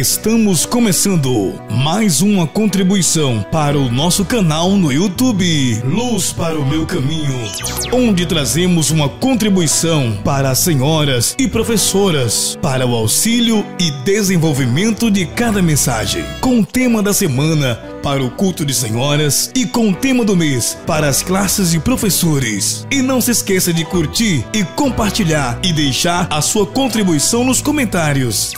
Estamos começando mais uma contribuição para o nosso canal no YouTube, Luz para o Meu Caminho, onde trazemos uma contribuição para as senhoras e professoras, para o auxílio e desenvolvimento de cada mensagem, com o tema da semana para o culto de senhoras e com o tema do mês para as classes de professores. E não se esqueça de curtir e compartilhar e deixar a sua contribuição nos comentários.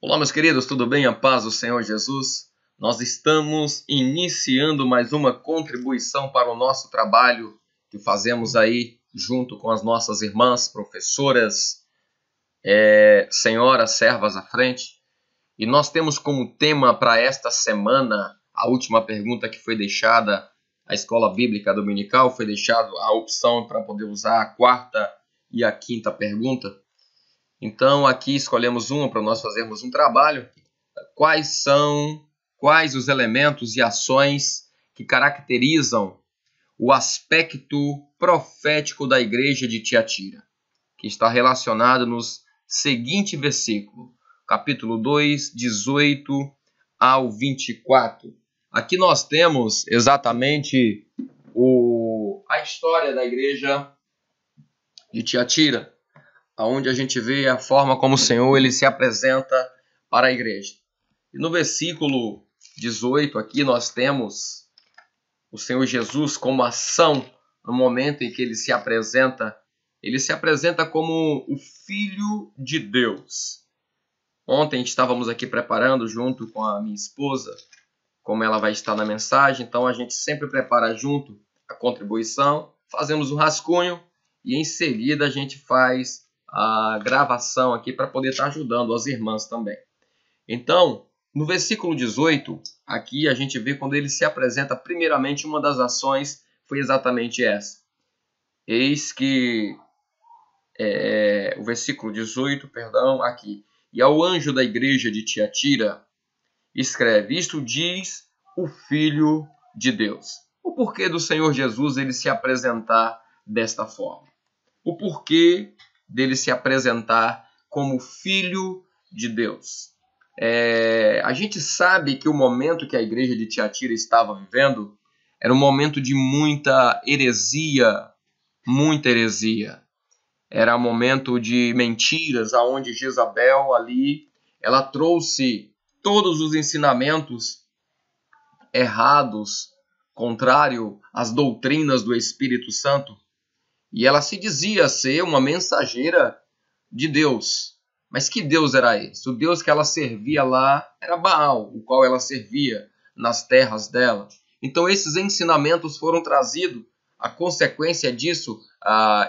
Olá, meus queridos, tudo bem? A paz do Senhor Jesus. Nós estamos iniciando mais uma contribuição para o nosso trabalho que fazemos aí junto com as nossas irmãs, professoras, senhoras, servas à frente. E nós temos como tema para esta semana, a última pergunta que foi deixada, a Escola Bíblica Dominical, foi deixada a opção para poder usar a quarta e a quinta pergunta. Então aqui escolhemos uma para nós fazermos um trabalho. Quais os elementos e ações que caracterizam o aspecto profético da igreja de Tiatira, que está relacionado nos seguinte versículo, capítulo 2, 18 ao 24. Aqui nós temos exatamente a história da igreja de Tiatira, onde a gente vê a forma como o Senhor ele se apresenta para a igreja. E no versículo 18 aqui nós temos o Senhor Jesus como ação no momento em que ele se apresenta como o Filho de Deus. Ontem estávamos aqui preparando junto com a minha esposa, como ela vai estar na mensagem, então a gente sempre prepara junto a contribuição, fazemos um rascunho e em seguida a gente faz a gravação aqui para poder estar ajudando as irmãs também. Então, no versículo 18, aqui a gente vê quando ele se apresenta, primeiramente uma das ações foi exatamente essa. Eis que, o versículo 18, aqui. E ao anjo da igreja de Tiatira, escreve, isto diz o Filho de Deus. O porquê do Senhor Jesus ele se apresentar desta forma? O porquê dele se apresentar como Filho de Deus? A gente sabe que o momento que a igreja de Tiatira estava vivendo era um momento de muita heresia. Era um momento de mentiras, onde Jezabel ali, ela trouxe todos os ensinamentos errados, contrário às doutrinas do Espírito Santo. E ela se dizia ser uma mensageira de Deus. Mas que Deus era esse? O Deus que ela servia lá era Baal, o qual ela servia nas terras dela. Então esses ensinamentos foram trazidos. A consequência disso,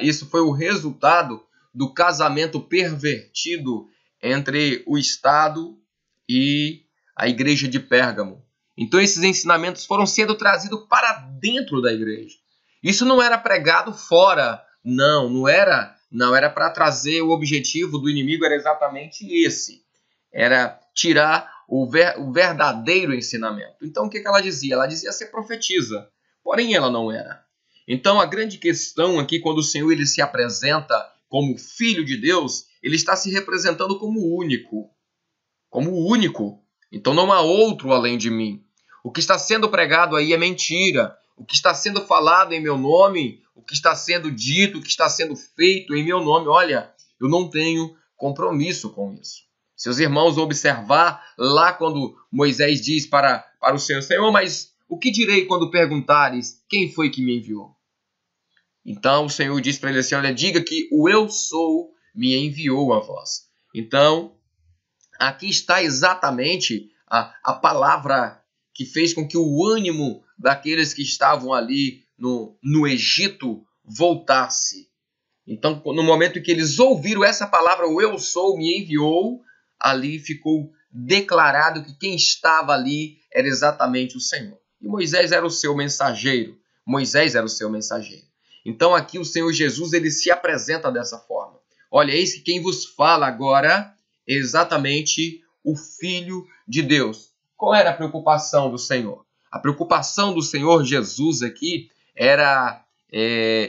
isso foi o resultado do casamento pervertido entre o Estado e a igreja de Pérgamo. Então esses ensinamentos foram sendo trazidos para dentro da igreja. Isso não era pregado fora, não era para trazer o objetivo do inimigo, era exatamente esse. Era tirar o verdadeiro ensinamento. Então o que ela dizia? Ela dizia ser profetisa, porém ela não era. Então a grande questão aqui, quando o Senhor ele se apresenta como Filho de Deus, ele está se representando como único. Como único. Então não há outro além de mim. O que está sendo pregado aí é mentira. O que está sendo falado em meu nome, o que está sendo dito, o que está sendo feito em meu nome, olha, eu não tenho compromisso com isso. Se os irmãos observar lá quando Moisés diz para o Senhor, Senhor, mas o que direi quando perguntares quem foi que me enviou? Então o Senhor diz para ele assim, olha, diga que o eu sou me enviou a vós. Então, aqui está exatamente a palavra que fez com que o ânimo daqueles que estavam ali no Egito voltasse. Então, no momento em que eles ouviram essa palavra, o eu sou me enviou, ali ficou declarado que quem estava ali era exatamente o Senhor. E Moisés era o seu mensageiro. Então, aqui o Senhor Jesus ele se apresenta dessa forma. Olha, eis que quem vos fala agora é exatamente o Filho de Deus. Qual era a preocupação do Senhor? A preocupação do Senhor Jesus aqui era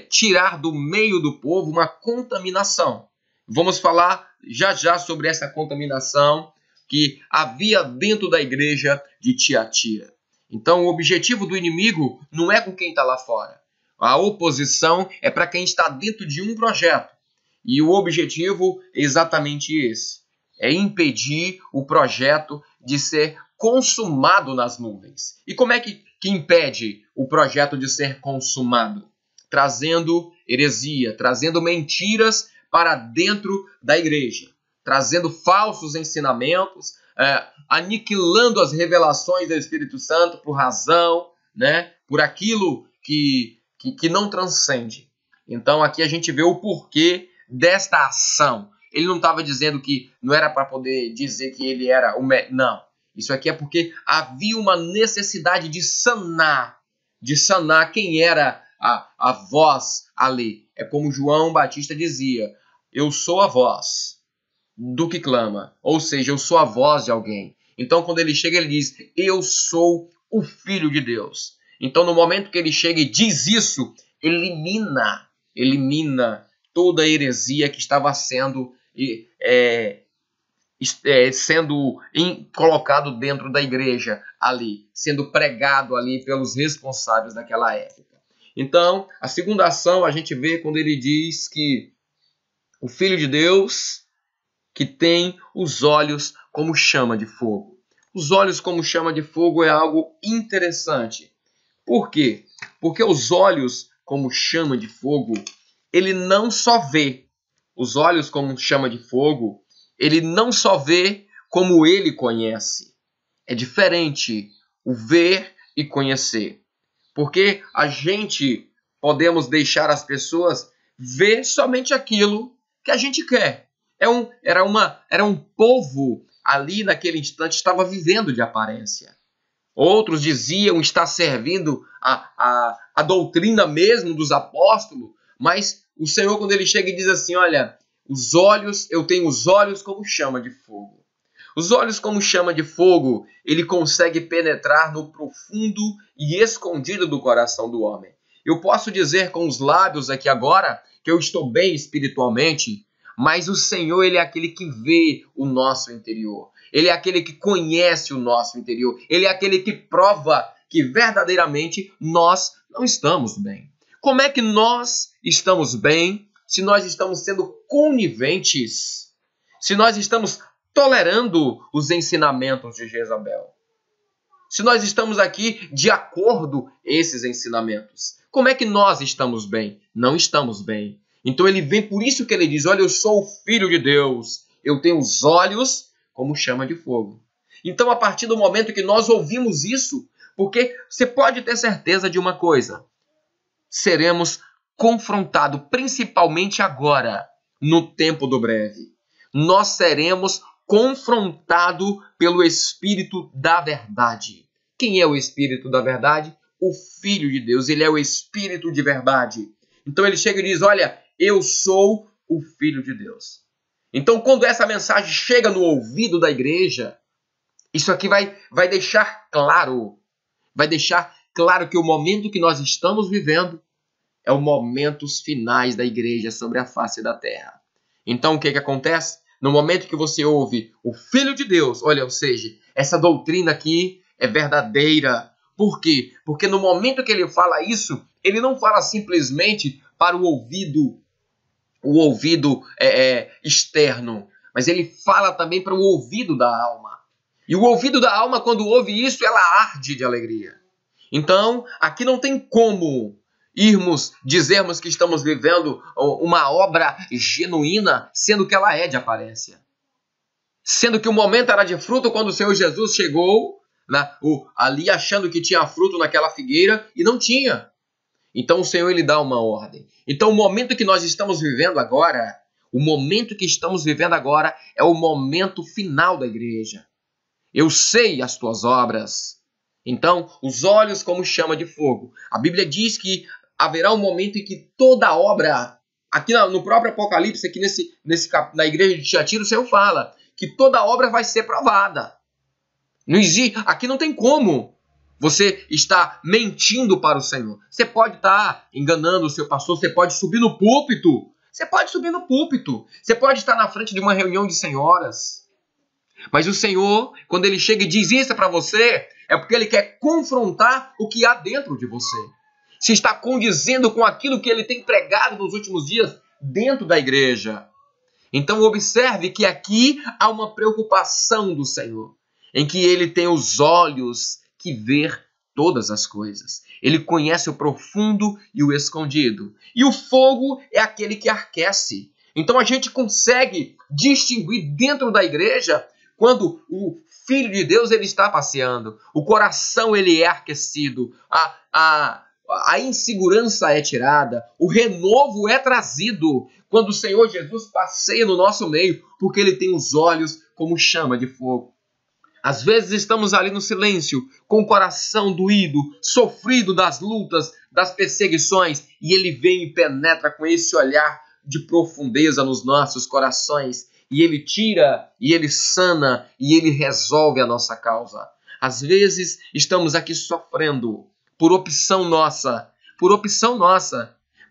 tirar do meio do povo uma contaminação. Vamos falar já já sobre essa contaminação que havia dentro da igreja de Tiatira. Então, o objetivo do inimigo não é com quem está lá fora. A oposição é para quem está dentro de um projeto. E o objetivo é exatamente esse. É impedir o projeto de ser consumado nas nuvens. E como é que impede o projeto de ser consumado? Trazendo heresia, trazendo mentiras para dentro da igreja, trazendo falsos ensinamentos, aniquilando as revelações do Espírito Santo por razão, né, por aquilo que não transcende. Então aqui a gente vê o porquê desta ação. Ele não estava dizendo que não era para poder dizer que ele era o não. Isso aqui é porque havia uma necessidade de sanar quem era a voz ali. É como João Batista dizia: eu sou a voz do que clama. Ou seja, eu sou a voz de alguém. Então, quando ele chega, ele diz: eu sou o Filho de Deus. Então, no momento que ele chega e diz isso, elimina toda a heresia que estava sendo colocado dentro da igreja ali, sendo pregado ali pelos responsáveis daquela época. Então, a segunda ação a gente vê quando ele diz que o Filho de Deus que tem os olhos como chama de fogo. Os olhos como chama de fogo é algo interessante. Por quê? Porque os olhos como chama de fogo, ele não só vê. Os olhos como chama de fogo, ele não só vê como ele conhece. É diferente o ver e conhecer. Porque a gente podemos deixar as pessoas ver somente aquilo que a gente quer. Era um povo ali naquele instante estava vivendo de aparência. Outros diziam estar servindo a doutrina mesmo dos apóstolos, mas o Senhor, quando ele chega e diz assim: olha, eu tenho os olhos como chama de fogo. Os olhos como chama de fogo, ele consegue penetrar no profundo e escondido do coração do homem. Eu posso dizer com os lábios aqui agora que eu estou bem espiritualmente, mas o Senhor, ele é aquele que vê o nosso interior. Ele é aquele que conhece o nosso interior. Ele é aquele que prova que verdadeiramente nós não estamos bem. Como é que nós estamos bem se nós estamos sendo coniventes? Se nós estamos tolerando os ensinamentos de Jezabel? Se nós estamos aqui de acordo com esses ensinamentos? Como é que nós estamos bem? Não estamos bem. Então ele vem, por isso que ele diz: olha, eu sou o Filho de Deus. Eu tenho os olhos como chama de fogo. Então, a partir do momento que nós ouvimos isso, porque você pode ter certeza de uma coisa: seremos confrontados, principalmente agora, no tempo do breve. Nós seremos confrontados pelo Espírito da verdade. Quem é o Espírito da verdade? O Filho de Deus. Ele é o Espírito de verdade. Então ele chega e diz: olha, eu sou o Filho de Deus. Então, quando essa mensagem chega no ouvido da igreja, isso aqui vai deixar claro. Vai deixar claro que o momento que nós estamos vivendo é o momentos finais da igreja sobre a face da terra. Então, o que acontece? No momento que você ouve o Filho de Deus, olha, ou seja, essa doutrina aqui é verdadeira. Por quê? Porque no momento que ele fala isso, ele não fala simplesmente para o ouvido externo, mas ele fala também para o ouvido da alma. E o ouvido da alma, quando ouve isso, ela arde de alegria. Então, aqui não tem como dizermos que estamos vivendo uma obra genuína, sendo que ela é de aparência. Sendo que o momento era de fruto quando o Senhor Jesus chegou ali achando que tinha fruto naquela figueira e não tinha. Então o Senhor, ele dá uma ordem. Então o momento que nós estamos vivendo agora, é o momento final da igreja. Eu sei as tuas obras. Então, os olhos como chama de fogo. A Bíblia diz que haverá um momento em que toda obra, aqui no próprio Apocalipse, aqui na igreja de Tiatira, o Senhor fala que toda obra vai ser provada. Não existe, aqui não tem como você estar mentindo para o Senhor. Você pode estar enganando o seu pastor, você pode subir no púlpito. Você pode subir no púlpito. Você pode estar na frente de uma reunião de senhoras. Mas o Senhor, quando Ele chega e diz isso para você, é porque Ele quer confrontar o que há dentro de você. Se está condizendo com aquilo que Ele tem pregado nos últimos dias dentro da igreja. Então observe que aqui há uma preocupação do Senhor, em que Ele tem os olhos que vê todas as coisas. Ele conhece o profundo e o escondido. E o fogo é aquele que aquece. Então a gente consegue distinguir dentro da igreja quando o Filho de Deus ele está passeando. O coração ele é aquecido. A insegurança é tirada. O renovo é trazido quando o Senhor Jesus passeia no nosso meio, porque Ele tem os olhos como chama de fogo. Às vezes estamos ali no silêncio, com o coração doído, sofrido das lutas, das perseguições, e Ele vem e penetra com esse olhar de profundeza nos nossos corações, e Ele tira, e Ele sana, e Ele resolve a nossa causa. Às vezes estamos aqui sofrendo por opção nossa,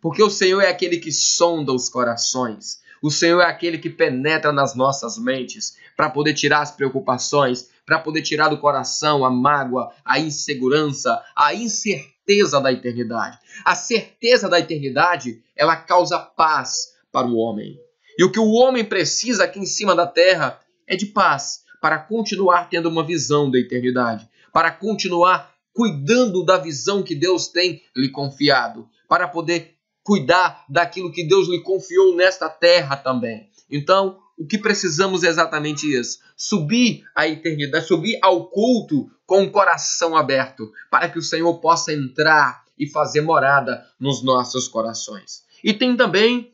porque o Senhor é aquele que sonda os corações. O Senhor é aquele que penetra nas nossas mentes para poder tirar as preocupações, para poder tirar do coração a mágoa, a insegurança, a incerteza da eternidade. A certeza da eternidade, ela causa paz para o homem. E o que o homem precisa aqui em cima da terra é de paz, para continuar tendo uma visão da eternidade, para continuar cuidando da visão que Deus tem lhe confiado, para poder cuidar daquilo que Deus lhe confiou nesta terra também. Então, o que precisamos é exatamente isso. Subir à eternidade, subir ao culto com o coração aberto, para que o Senhor possa entrar e fazer morada nos nossos corações. E tem também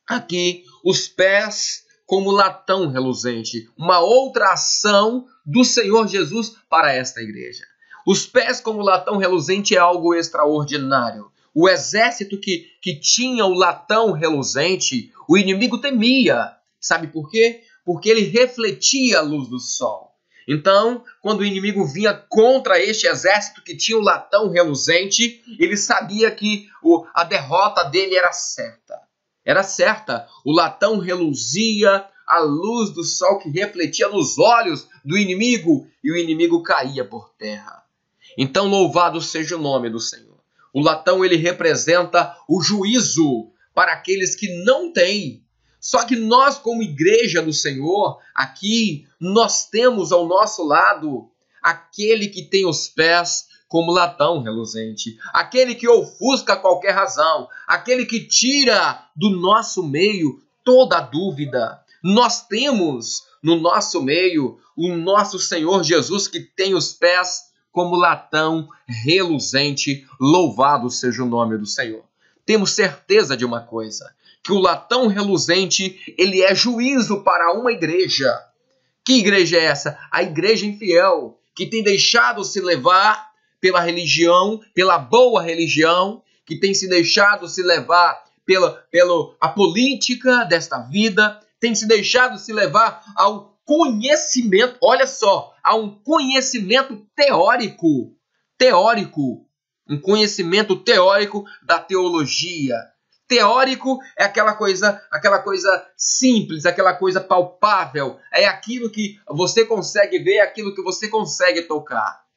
aqui os pés como latão reluzente, uma outra ação do Senhor Jesus para esta igreja. Os pés como latão reluzente é algo extraordinário. O exército que tinha o latão reluzente, o inimigo temia. Sabe por quê? Porque ele refletia a luz do sol. Então, quando o inimigo vinha contra este exército que tinha o latão reluzente, ele sabia que a derrota dele era certa. Era certa. O latão reluzia, a luz do sol que refletia nos olhos do inimigo, e o inimigo caía por terra. Então, louvado seja o nome do Senhor. O latão ele representa o juízo para aqueles que não têm. Só que nós, como igreja do Senhor, aqui nós temos ao nosso lado aquele que tem os pés como latão reluzente, aquele que ofusca qualquer razão, aquele que tira do nosso meio toda a dúvida. Nós temos no nosso meio o nosso Senhor Jesus que tem os pés como latão reluzente, louvado seja o nome do Senhor. Temos certeza de uma coisa, que o latão reluzente, ele é juízo para uma igreja. Que igreja é essa? A igreja infiel, que tem deixado se levar pela religião, pela boa religião, que tem se deixado se levar pela política desta vida, tem se deixado se levar ao conhecimento, olha só, a um conhecimento teórico, um conhecimento teórico da teologia. Teórico é aquela coisa simples, aquela coisa palpável, é aquilo que você consegue ver, aquilo que você consegue tocar.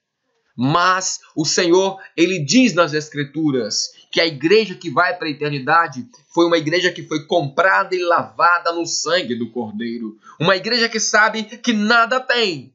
Mas o Senhor, ele diz nas Escrituras que a igreja que vai para a eternidade foi uma igreja que foi comprada e lavada no sangue do Cordeiro. Uma igreja que sabe que nada tem,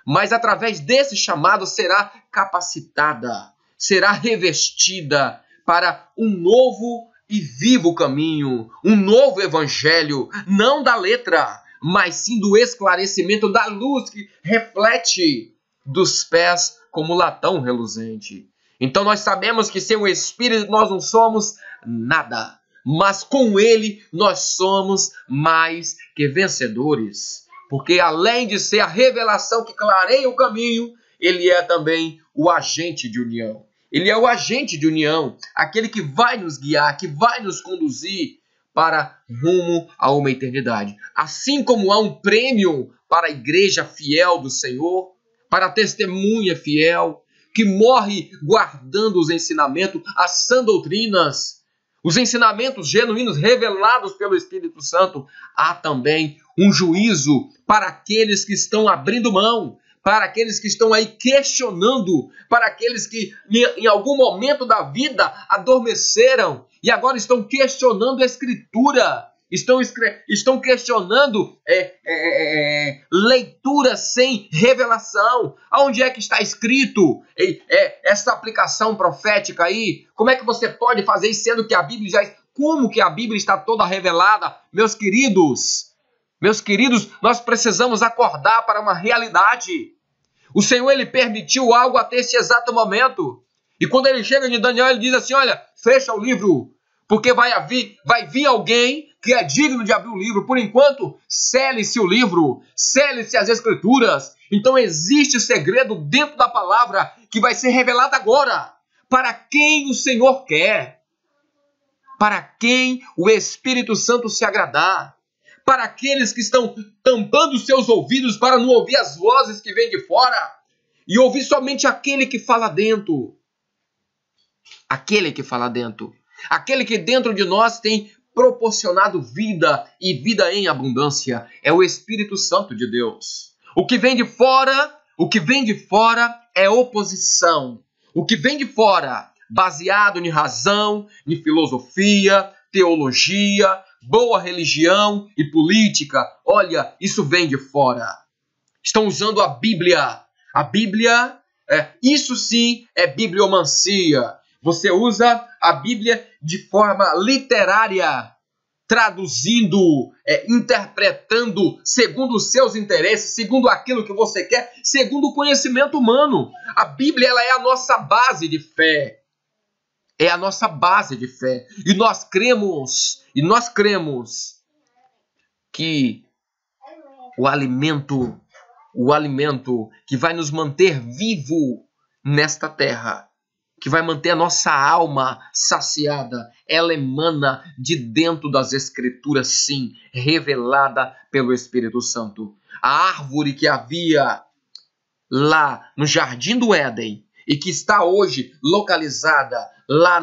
mas através desse chamado será capacitada, será revestida para um novo e vivo caminho, um novo evangelho, não da letra, mas sim do esclarecimento da luz que reflete dos pés como latão reluzente. Então nós sabemos que sem o Espírito nós não somos nada, mas com Ele nós somos mais que vencedores. Porque além de ser a revelação que clareia o caminho, Ele é também o agente de união. Ele é o agente de união, aquele que vai nos guiar, que vai nos conduzir para rumo a uma eternidade. Assim como há um prêmio para a igreja fiel do Senhor, para a testemunha fiel, que morre guardando os ensinamentos, as sãs doutrinas, os ensinamentos genuínos revelados pelo Espírito Santo. Há também um juízo para aqueles que estão abrindo mão, para aqueles que estão aí questionando, para aqueles que em algum momento da vida adormeceram e agora estão questionando a Escritura, estão questionando leitura sem revelação. Aonde é que está escrito essa aplicação profética aí? Como é que você pode fazer isso sendo que a Bíblia como que a Bíblia está toda revelada? Meus queridos, nós precisamos acordar para uma realidade. O Senhor, ele permitiu algo até esse exato momento. E quando ele chega de Daniel, ele diz assim: olha, fecha o livro, porque vai vir alguém que é digno de abrir o livro. Por enquanto, cele-se o livro, cele-se as Escrituras. Então existe segredo dentro da palavra que vai ser revelado agora. Para quem o Senhor quer, para quem o Espírito Santo se agradar, para aqueles que estão tampando seus ouvidos para não ouvir as vozes que vêm de fora e ouvir somente aquele que fala dentro. Aquele que fala dentro. Aquele que dentro de nós tem proporcionado vida e vida em abundância. É o Espírito Santo de Deus. O que vem de fora é oposição. O que vem de fora, baseado em razão, em filosofia, teologia, boa religião e política, olha, isso vem de fora. Estão usando a Bíblia. A Bíblia, isso sim é bibliomancia. Você usa a Bíblia de forma literária, traduzindo, interpretando segundo os seus interesses, segundo aquilo que você quer, segundo o conhecimento humano. A Bíblia, ela é a nossa base de fé. É a nossa base de fé. E nós cremos que o alimento que vai nos manter vivo nesta terra, que vai manter a nossa alma saciada, ela emana de dentro das Escrituras, sim, revelada pelo Espírito Santo. A árvore que havia lá no Jardim do Éden e que está hoje localizada lá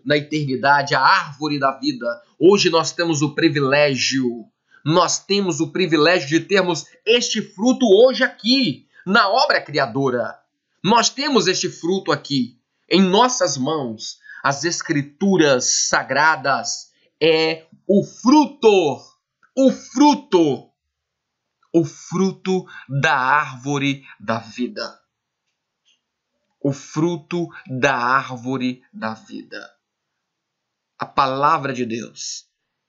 na eternidade, a árvore da vida. Hoje nós temos o privilégio de termos este fruto hoje aqui, na obra criadora. Nós temos este fruto aqui, em nossas mãos. As Escrituras sagradas é o fruto da árvore da vida. O fruto da árvore da vida. A palavra de Deus,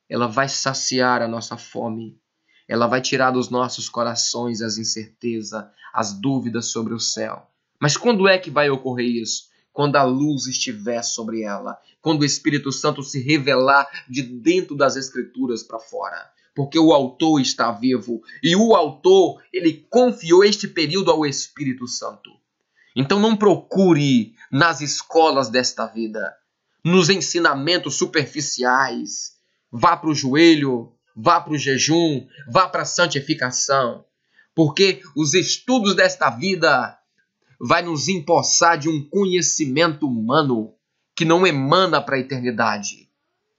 ela vai saciar a nossa fome. Ela vai tirar dos nossos corações as incertezas, as dúvidas sobre o céu. Mas quando é que vai ocorrer isso? Quando a luz estiver sobre ela. Quando o Espírito Santo se revelar de dentro das Escrituras para fora. Porque o autor está vivo. E o autor, ele confiou este período ao Espírito Santo. Então não procure nas escolas desta vida, nos ensinamentos superficiais. Vá para o joelho, vá para o jejum, vá para a santificação. Porque os estudos desta vida vai nos empossar de um conhecimento humano que não emana para a eternidade.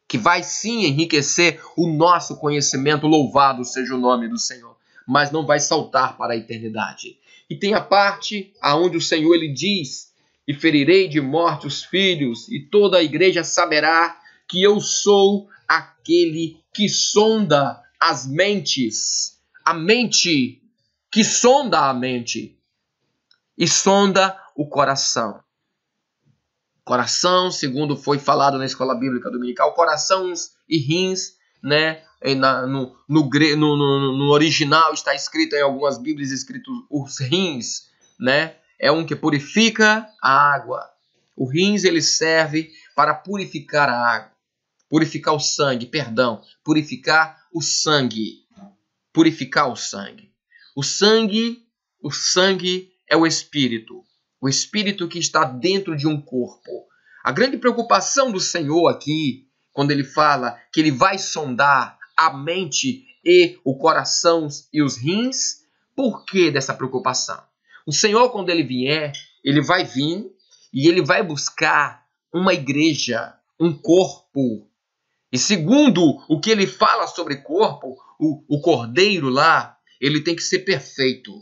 Que vai sim enriquecer o nosso conhecimento, louvado seja o nome do Senhor. Mas não vai saltar para a eternidade. E tem a parte aonde o Senhor ele diz: e ferirei de morte os filhos, e toda a igreja saberá que eu sou aquele que sonda as mentes. A mente, que sonda a mente e sonda o coração. Coração, segundo foi falado na escola bíblica dominical, corações e rins, né? No original está escrito em algumas Bíblias escrito os rins, né? É um que purifica a água. O rins ele serve para purificar a água, purificar o sangue, purificar o sangue, O sangue é o espírito que está dentro de um corpo. A grande preocupação do Senhor aqui, quando ele fala que ele vai sondar a mente e o coração e os rins, por que dessa preocupação? O Senhor, quando ele vier, ele vai vir e ele vai buscar uma igreja, um corpo. E segundo o que ele fala sobre corpo, o cordeiro lá, ele tem que ser perfeito.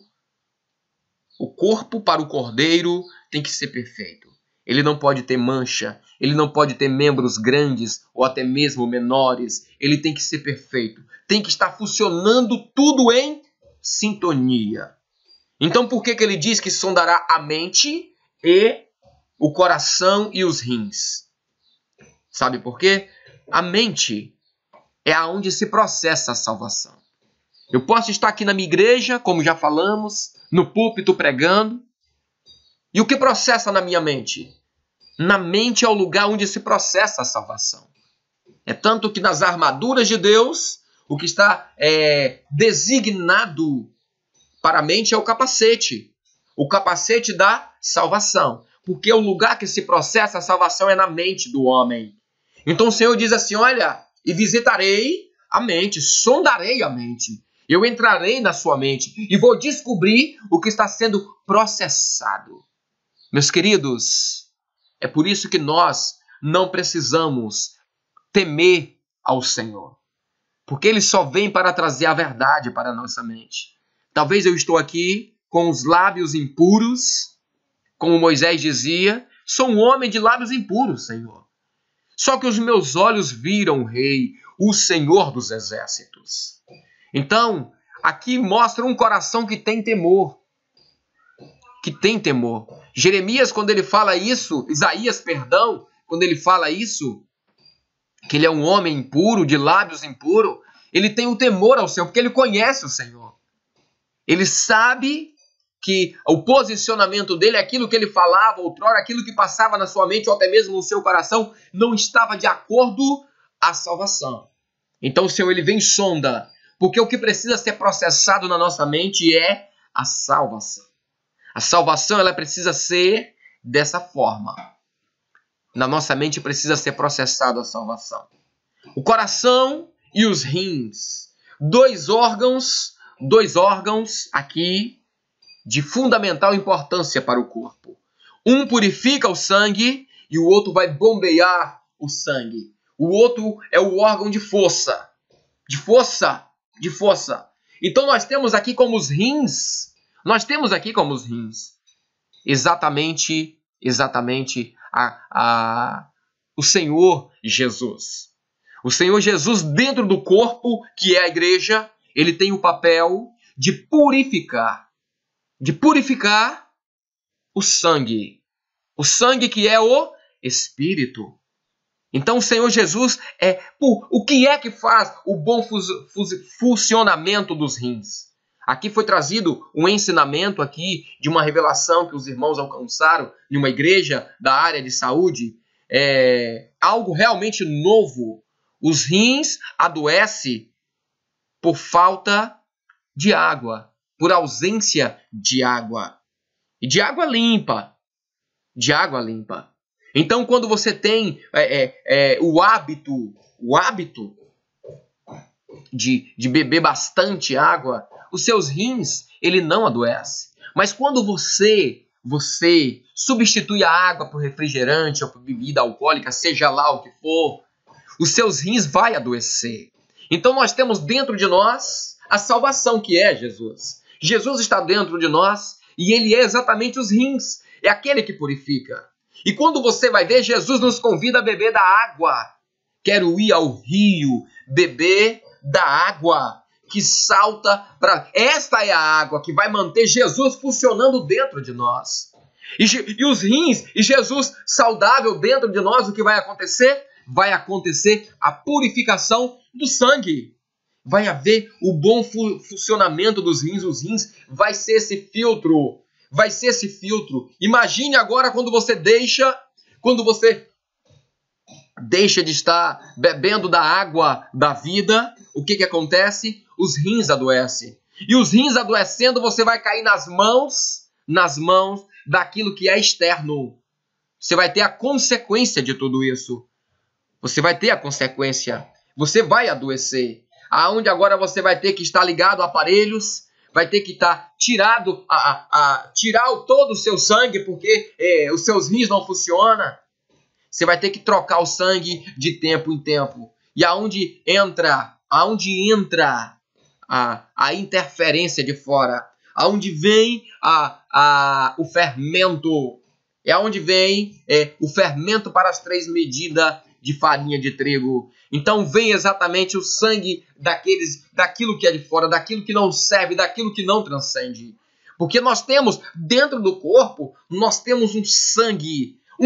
O corpo para o cordeiro tem que ser perfeito. Ele não pode ter mancha, ele não pode ter membros grandes ou até mesmo menores. Ele tem que ser perfeito. Tem que estar funcionando tudo em sintonia. Então por que ele diz que sondará a mente e o coração e os rins? Sabe por quê? A mente é aonde se processa a salvação. Eu posso estar aqui na minha igreja, como já falamos, no púlpito pregando. E o que processa na minha mente? Na mente é o lugar onde se processa a salvação. É tanto que nas armaduras de Deus, o que está designado para a mente é o capacete. O capacete da salvação. Porque o lugar que se processa a salvação é na mente do homem. Então o Senhor diz assim, olha, e visitarei a mente, sondarei a mente. Eu entrarei na sua mente e vou descobrir o que está sendo processado. Meus queridos, é por isso que nós não precisamos temer ao Senhor. Porque Ele só vem para trazer a verdade para a nossa mente. Talvez eu estou aqui com os lábios impuros, como Moisés dizia, sou um homem de lábios impuros, Senhor. Só que os meus olhos viram o Rei, o Senhor dos Exércitos. Então, aqui mostra um coração que tem temor. Que tem temor. Jeremias, quando ele fala isso, Isaías, perdão, quando ele fala isso, que ele é um homem impuro, de lábios impuros, ele tem um temor ao Senhor, porque ele conhece o Senhor. Ele sabe que o posicionamento dele, aquilo que ele falava outrora, aquilo que passava na sua mente ou até mesmo no seu coração, não estava de acordo à salvação. Então o Senhor, ele vem e sonda, porque o que precisa ser processado na nossa mente é a salvação. A salvação, ela precisa ser dessa forma. Na nossa mente precisa ser processada a salvação. O coração e os rins. Dois órgãos aqui de fundamental importância para o corpo. Um purifica o sangue e o outro vai bombear o sangue. O outro é o órgão de força. De força. Então nós temos aqui como os rins. Exatamente o Senhor Jesus. O Senhor Jesus dentro do corpo, que é a igreja, ele tem o papel de purificar o sangue que é o Espírito. Então o Senhor Jesus o que é que faz o bom funcionamento dos rins? Aqui foi trazido um ensinamento aqui de uma revelação que os irmãos alcançaram em uma igreja da área de saúde. Algo realmente novo. Os rins adoecem por falta de água, por ausência de água. E de água limpa. Então, quando você tem o hábito de beber bastante água, os seus rins, ele não adoece. Mas quando você substitui a água por refrigerante ou por bebida alcoólica, seja lá o que for, os seus rins vai adoecer. Então nós temos dentro de nós a salvação, que é Jesus. Jesus está dentro de nós e ele é exatamente os rins. É aquele que purifica. E quando você vai ver, Jesus nos convida a beber da água. Quero ir ao rio, beber da água que salta para... Esta é a água que vai manter Jesus funcionando dentro de nós. E os rins, e Jesus saudável dentro de nós, o que vai acontecer? Vai acontecer a purificação do sangue. Vai haver o bom funcionamento dos rins. Os rins vai ser esse filtro. Imagine agora quando você deixa de estar bebendo da água da vida, o que acontece? Os rins adoecem. E os rins adoecendo, você vai cair nas mãos daquilo que é externo. Você vai ter a consequência de tudo isso. Você vai adoecer. Aonde agora você vai ter que estar ligado a aparelhos vai ter que estar tirado, tirar todo o seu sangue, porque os seus rins não funcionam. Você vai ter que trocar o sangue de tempo em tempo. E aonde entra a interferência de fora, aonde vem o fermento, é aonde vem o fermento para as 3 medidas de farinha de trigo. Então vem exatamente o sangue daquilo que é de fora, daquilo que não serve, daquilo que não transcende. Porque nós temos dentro do corpo, nós temos um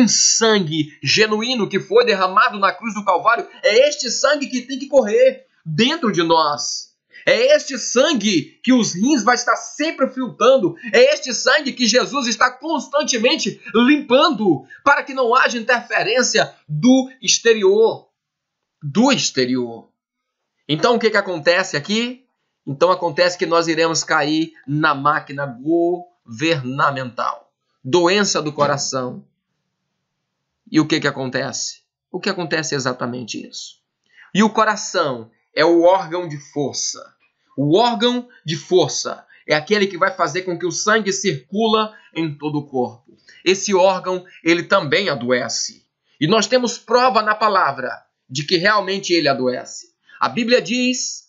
sangue genuíno que foi derramado na cruz do Calvário. É este sangue que tem que correr dentro de nós. É este sangue que os rins vai estar sempre filtrando. É este sangue que Jesus está constantemente limpando para que não haja interferência do exterior. Então o que acontece aqui? Então acontece que nós iremos cair na máquina governamental. Doença do coração. E o que acontece? O que acontece é exatamente isso. E o coração é o órgão de força. O órgão de força é aquele que vai fazer com que o sangue circula em todo o corpo. Esse órgão, ele também adoece. E nós temos prova na palavra de que realmente ele adoece. A Bíblia diz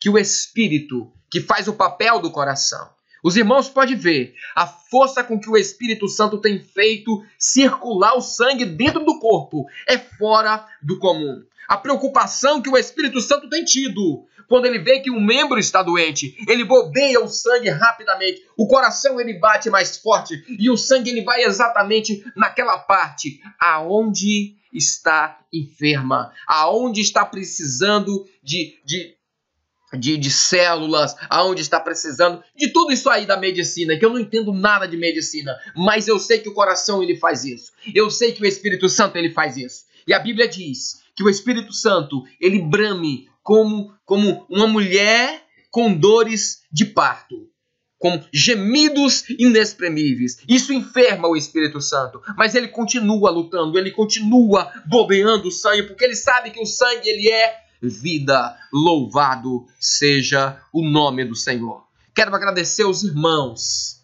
que o Espírito que faz o papel do coração. Os irmãos podem ver a força com que o Espírito Santo tem feito circular o sangue dentro do corpo. É fora do comum. A preocupação que o Espírito Santo tem tido quando ele vê que um membro está doente, ele bombeia o sangue rapidamente, o coração ele bate mais forte e o sangue ele vai exatamente naquela parte aonde está enferma, aonde está precisando de células, aonde está precisando de tudo isso aí da medicina, que eu não entendo nada de medicina, mas eu sei que o coração ele faz isso, eu sei que o Espírito Santo ele faz isso. E a Bíblia diz que o Espírito Santo, ele brame como uma mulher com dores de parto, com gemidos inexprimíveis. Isso enferma o Espírito Santo, mas ele continua lutando, ele continua bombeando o sangue, porque ele sabe que o sangue ele é vida. Louvado seja o nome do Senhor. Quero agradecer os irmãos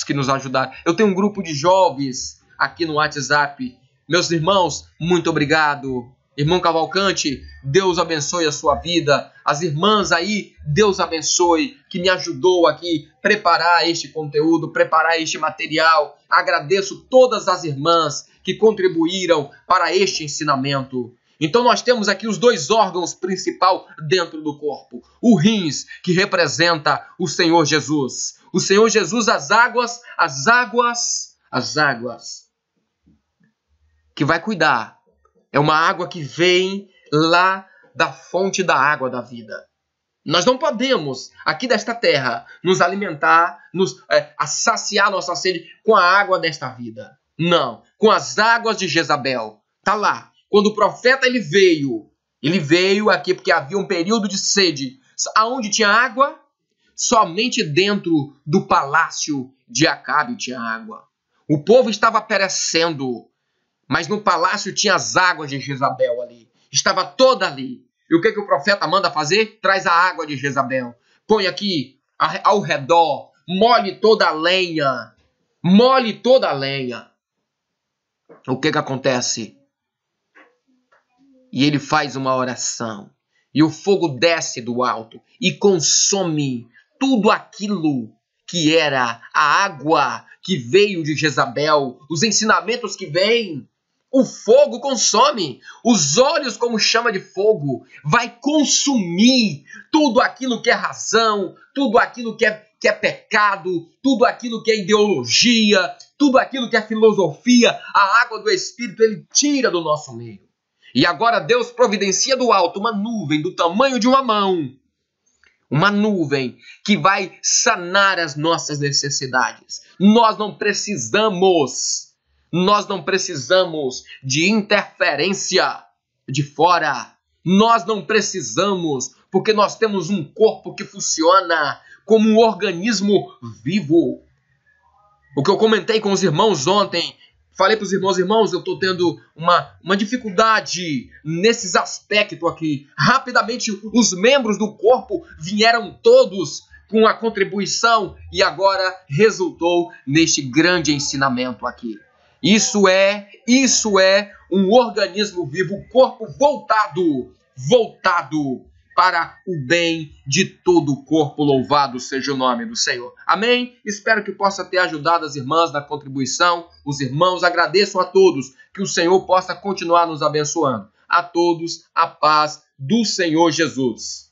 que nos ajudaram. Eu tenho um grupo de jovens aqui no WhatsApp. Meus irmãos, muito obrigado. Irmão Cavalcante, Deus abençoe a sua vida. As irmãs aí, Deus abençoe, que me ajudou aqui a preparar este conteúdo, preparar este material. Agradeço todas as irmãs que contribuíram para este ensinamento. Então nós temos aqui os 2 órgãos principais dentro do corpo. O rins, que representa o Senhor Jesus. O Senhor Jesus, as águas que vai cuidar. É uma água que vem lá da fonte da água da vida. Nós não podemos, aqui desta terra, nos alimentar, saciar nossa sede com a água desta vida. Não, com as águas de Jezabel. Está lá. Quando o profeta ele veio aqui porque havia um período de sede. Aonde tinha água? Somente dentro do palácio de Acabe tinha água. O povo estava perecendo. Mas no palácio tinha as águas de Jezabel ali. Estava toda ali. E o que o profeta manda fazer? Traz a água de Jezabel. Põe aqui ao redor. Molhe toda a lenha. O que acontece? E ele faz uma oração. E o fogo desce do alto. E consome tudo aquilo que era a água que veio de Jezabel. Os ensinamentos que vêm. O fogo consome, os olhos como chama de fogo, vai consumir tudo aquilo que é razão, tudo aquilo que é pecado, tudo aquilo que é ideologia, tudo aquilo que é filosofia. A água do Espírito ele tira do nosso meio. E agora Deus providencia do alto uma nuvem do tamanho de uma mão, uma nuvem que vai sanar as nossas necessidades. Nós não precisamos de interferência de fora. Nós não precisamos, porque nós temos um corpo que funciona como um organismo vivo. O que eu comentei com os irmãos ontem falei para os irmãos, eu estou tendo uma dificuldade nesses aspectos aqui. Rapidamente, os membros do corpo vieram todos com a contribuição e agora resultou neste grande ensinamento aqui. Isso é um organismo vivo, o corpo voltado para o bem de todo o corpo. Louvado seja o nome do Senhor. Amém? Espero que possa ter ajudado as irmãs na contribuição, os irmãos. Agradeço a todos, que o Senhor possa continuar nos abençoando. A todos, a paz do Senhor Jesus.